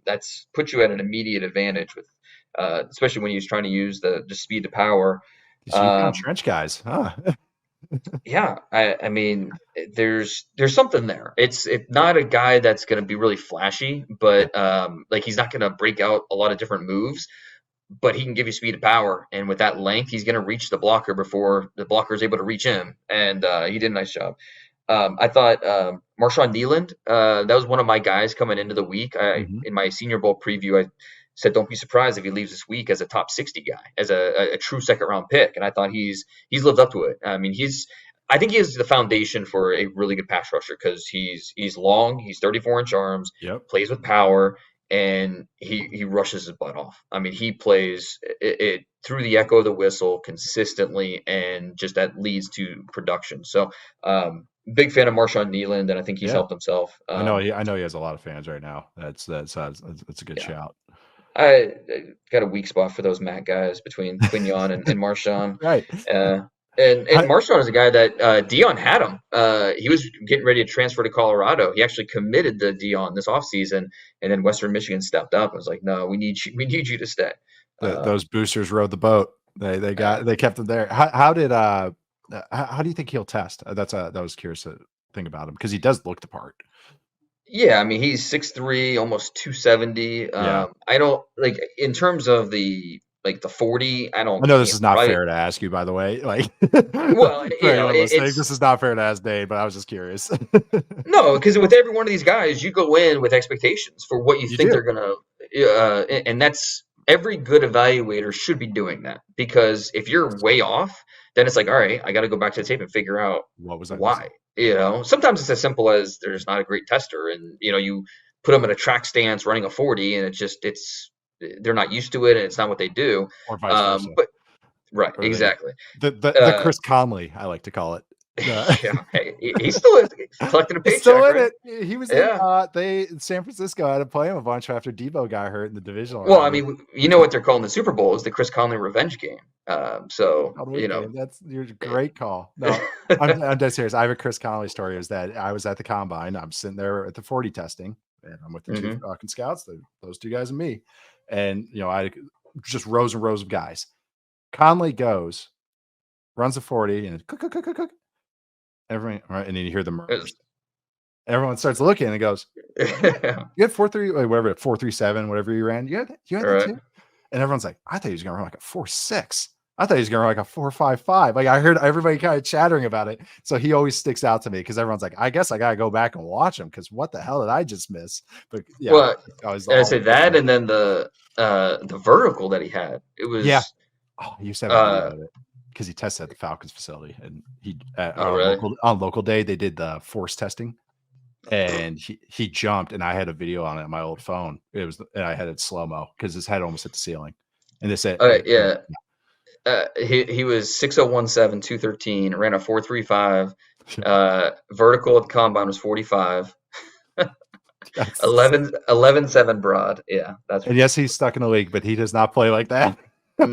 That's puts you at an immediate advantage especially when he's trying to use the speed to power. These Yukon Um, trench guys, huh? yeah, I mean, there's something there. It's not a guy that's going to be really flashy, Yeah. but like he's not going to break out a lot of different moves, but he can give you speed and power. And with that length, he's going to reach the blocker before the blocker is able to reach him. And he did a nice job. I thought Marshawn Nealand, that was one of my guys coming into the week. Mhm. In my Senior Bowl preview, I said, don't be surprised if he leaves this week as a top 60 guy, as a true second round pick. And I thought he's lived up to it. I mean, I think he is the foundation for a really good pass rusher because he's long, he's 34-inch arms, Yep. plays with power, and he rushes his butt off. I mean, he plays it through the echo of the whistle consistently, and just that leads to production. So, big fan of Marshawn Nealand, and I think he's Yeah. helped himself. I know he has a lot of fans right now. That's a good Yeah, shout. I got a weak spot for those Matt guys between Quignon and Marshawn. Right. Uh, and I Marshawn is a guy that Dion had him. He was getting ready to transfer to Colorado. He actually committed to Dion this offseason, and then Western Michigan stepped up and was like, "No, we need you to stay." those boosters rode the boat. Uh, They kept him there. How do you think he'll test? That was curious to think about him, because he does look the part. yeah, I mean he's 6'3", almost 270. Yeah. I don't like in terms of the 40. I I don't. know this is not Probably. fair to ask you, by the way, like, Well, for anyone listening, it's this is not fair to ask Dave, but I was just curious. no, because with every one of these guys, you go in with expectations for what you You think do. they're gonna, and that's every good evaluator should be doing that. Because if you're way off, then it's like, all right, I got to go back to the tape and figure out What was I missing? why. Sometimes it's as simple as there's not a great tester, and you put them in a track stance running a 40, and it's they're not used to it, and it's not what they do. Or vice versa. But right, Or exactly. the Uh, Chris Conley, I like to call it. The yeah, hey, he still is collecting a He's still paycheck, in right? it. He was in, Yeah. San Francisco had to play him a bunch after Debo got hurt in the divisional Well, I round. mean, you know what they're calling the Super Bowl is the Chris Conley revenge game. So Conway game. That's your great call. No, eh, I'm dead serious. I have a Chris Conley story. Is that I was at the combine. I'm sitting there at the 40 testing, and I'm with the two mhm. Falcon scouts, those two guys and me. And I just rows and rows of guys. Conley goes, runs a 40, and cook, cook, cook, cook, cook. Everyone, right, and then you hear the murmurs. Everyone starts looking and goes, "You had 4.3, whatever, 4.37, whatever you ran. You had All that right. too." And everyone's like, "I thought he was going to run like a 4.6." I thought he was going to like a 4.55. Like I heard everybody kind of chattering about it. So he always sticks out to me because everyone's like, I guess I got to go back and watch him because what the hell did I just miss? But yeah, Well, I was I all say that, and then the vertical that he had. It yeah. was Oh, he used to have a video of it because he tested at the Falcons facility, and he oh really? on local day they did the force testing, and he jumped, and I had a video on it on my old phone. And I had it slow mo because his head almost hit the ceiling, and they said, Yeah. He was 6'0", 213, ran a 4.35. Vertical at the combine was 45. 11.7 broad. Yeah, that's. And yes, he's stuck in the league, but he does not play like that. No,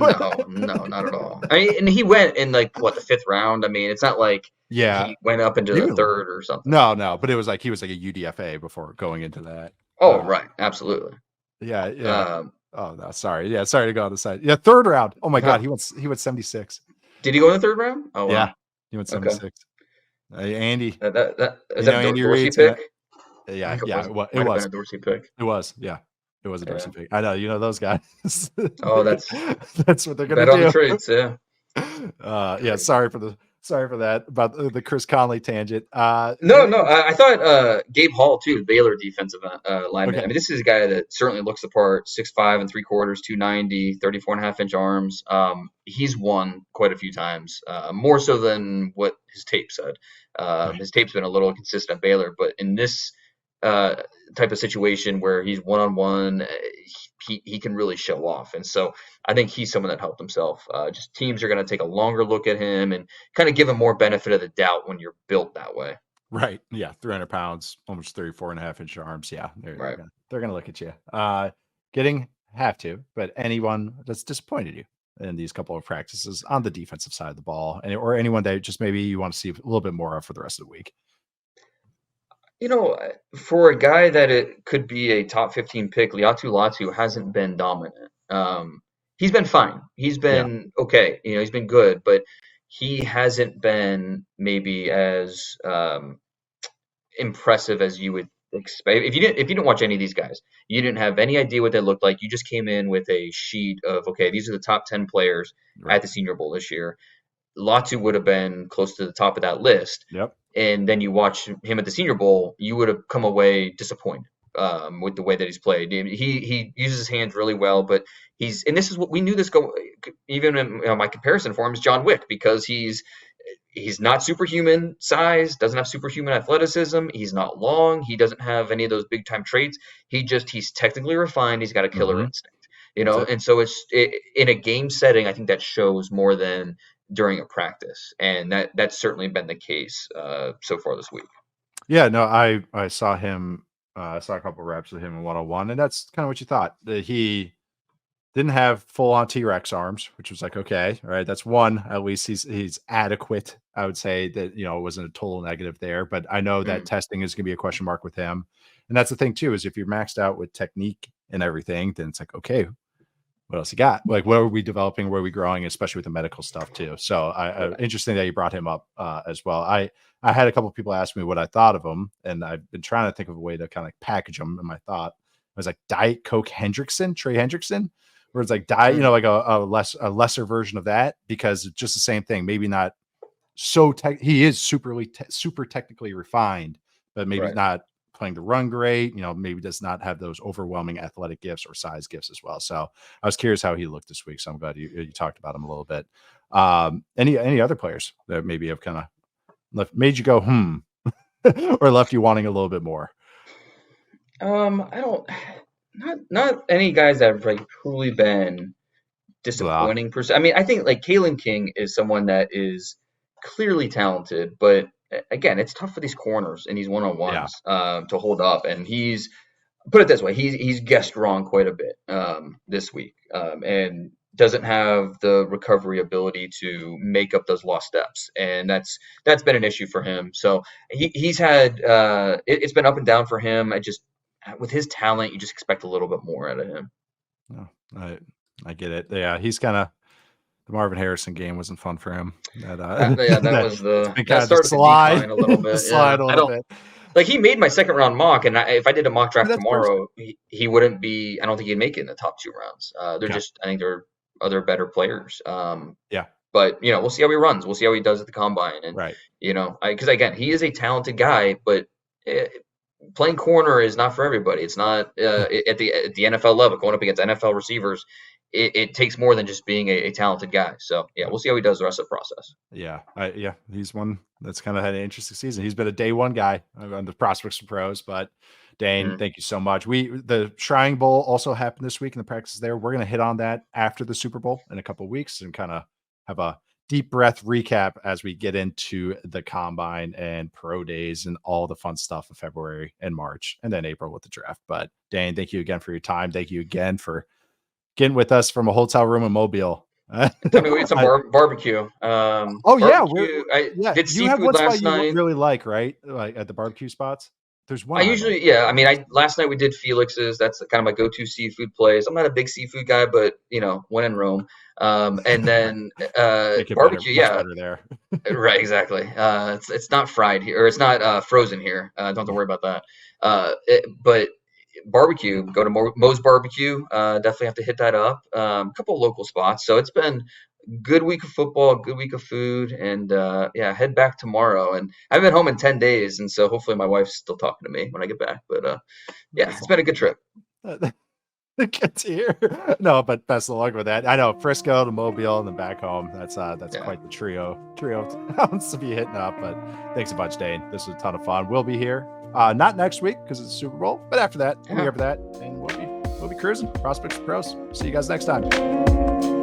not at all. I mean, and he went in like what, the 5th round. I mean, it's not like he went up into the 3rd or something. No, but it was like he was like a UDFA before going into that. Oh, right, absolutely. Yeah. Oh no, sorry. Yeah, sorry to go on the side. Yeah, 3rd round. Oh my God, he went 76. Did he go in the 3rd round? Oh wow. Yeah, he went 76. Okay. Andy, is that a Dorsey pick? Yeah. It was. Been a Dorsey pick. It was. Yeah, it was a Dorsey pick. I know. You know those guys. Oh, that's what they're gonna bet do. On the trades, yeah. Yeah. Sorry for that about the Chris Conley tangent. No. I thought Gabe Hall too, Baylor defensive lineman. Okay. I mean, this is a guy that certainly looks the part. 6'5" and 3/4, 290, 34.5-inch arms. He's won quite a few times, more so than what his tape said. His tape's been a little inconsistent at Baylor, but in this type of situation where he's one-on-one, he can really show off. And so I think he's someone that helped himself. Just teams are going to take a longer look at him and kind of give him more benefit of the doubt when you're built that way. Right. Yeah. 300 pounds, almost 34.5-inch arms. Yeah. They're going to look at you. But anyone that's disappointed you in these couple of practices on the defensive side of the ball, or anyone that just maybe you want to see a little bit more of for the rest of the week? You know, for a guy that it could be a top 15 pick, Liatu Latu hasn't been dominant. He's been fine. He's been okay. You know, he's been good, but he hasn't been maybe as impressive as you would expect. If you didn't watch any of these guys, you didn't have any idea what they looked like. You just came in with a sheet of, okay, these are the top 10 players at the Senior Bowl this year. Latu would have been close to the top of that list. Yep. And then you watch him at the Senior Bowl, you would have come away disappointed with the way that he's played. He uses his hands really well, but and this is what we knew this even in my comparison for him is John Wick, because he's not superhuman size, doesn't have superhuman athleticism. He's not long. He doesn't have any of those big time traits. He's technically refined. He's got a killer instinct, and so in a game setting, I think that shows more than during a practice, and that's certainly been the case so far this week. Yeah, no, I saw him. I saw a couple of reps with him in 101, and that's kind of what you thought. He didn't have full on T-Rex arms, which was like, okay, all right, that's one. At least he's adequate. I would say that it wasn't a total negative there, but I know that testing is going to be a question mark with him, and that's the thing too, is if you're maxed out with technique and everything, then it's like, okay, what else you got? Like, what are we developing? Where are we growing? Especially with the medical stuff too. So interesting that you brought him up as well. I had a couple of people ask me what I thought of him, and I've been trying to think of a way to kind of like package him in my thought. I was like Diet Coke Trey Hendrickson, where it's like diet, like a lesser version of that, because it's just the same thing. Maybe not so he is super technically refined, but maybe not playing the run great, maybe does not have those overwhelming athletic gifts or size gifts as well. So I was curious how he looked this week. So I'm glad you talked about him a little bit. Any other players that maybe have kind of made you go, or left you wanting a little bit more? I don't, not any guys that have like truly been disappointing per se. I mean, I think like Kalen King is someone that is clearly talented, but again, it's tough for these corners and these one-on-ones to hold up. And he's, put it this way, he's guessed wrong quite a bit this week, and doesn't have the recovery ability to make up those lost steps. And that's been an issue for him. So he's had it's been up and down for him. With his talent, you just expect a little bit more out of him. Oh, I get it. Yeah, he's kind of, the Marvin Harrison game wasn't fun for him. That was that started to decline a little bit. Slide a little bit. Like, he made my second round mock, and if I did a mock draft tomorrow, he wouldn't be. I don't think he'd make it in the top 2 rounds. I think they're other better players. Yeah. But we'll see how he runs. We'll see how he does at the combine. And Right. because again, he is a talented guy, but playing corner is not for everybody. It's not at the NFL level. Going up against NFL receivers, it takes more than just being a talented guy. So yeah, we'll see how he does the rest of the process. Yeah, he's one that's kind of had an interesting season. He's been a day one guy on the prospects for pros. But Dane, thank you so much. The Shrine Bowl also happened this week, and the practices there. We're gonna hit on that after the Super Bowl in a couple of weeks and kind of have a deep breath recap as we get into the combine and pro days and all the fun stuff of February and March, and then April with the draft. But Dane, thank you again for your time. Thank you again for getting with us from a hotel room in Mobile. Time to go eat some barbecue. Barbecue, I did you have seafood one spot last you night. really like, right? Like at the barbecue spots. There's one. I mean, last night we did Felix's. That's kind of my go-to seafood place. I'm not a big seafood guy, but when in Rome. And then barbecue, better there. Right, exactly. It's not fried here, or it's not frozen here. Don't have to worry about that. But barbecue, go to Moe's Barbecue. Definitely have to hit that up. A couple of local spots. So it's been good week of football, good week of food, and head back tomorrow. And I haven't been home in 10 days, and so hopefully my wife's still talking to me when I get back. But it's been a good trip. Good to hear. No, but best of luck with that. I know Frisco to Mobile and then back home. That's quite the trio of towns to be hitting up. But thanks a bunch, Dane. This was a ton of fun. We'll be here. Not next week because it's the Super Bowl, but after that, we'll be here for that, and we'll be cruising. Prospects for Pros. See you guys next time.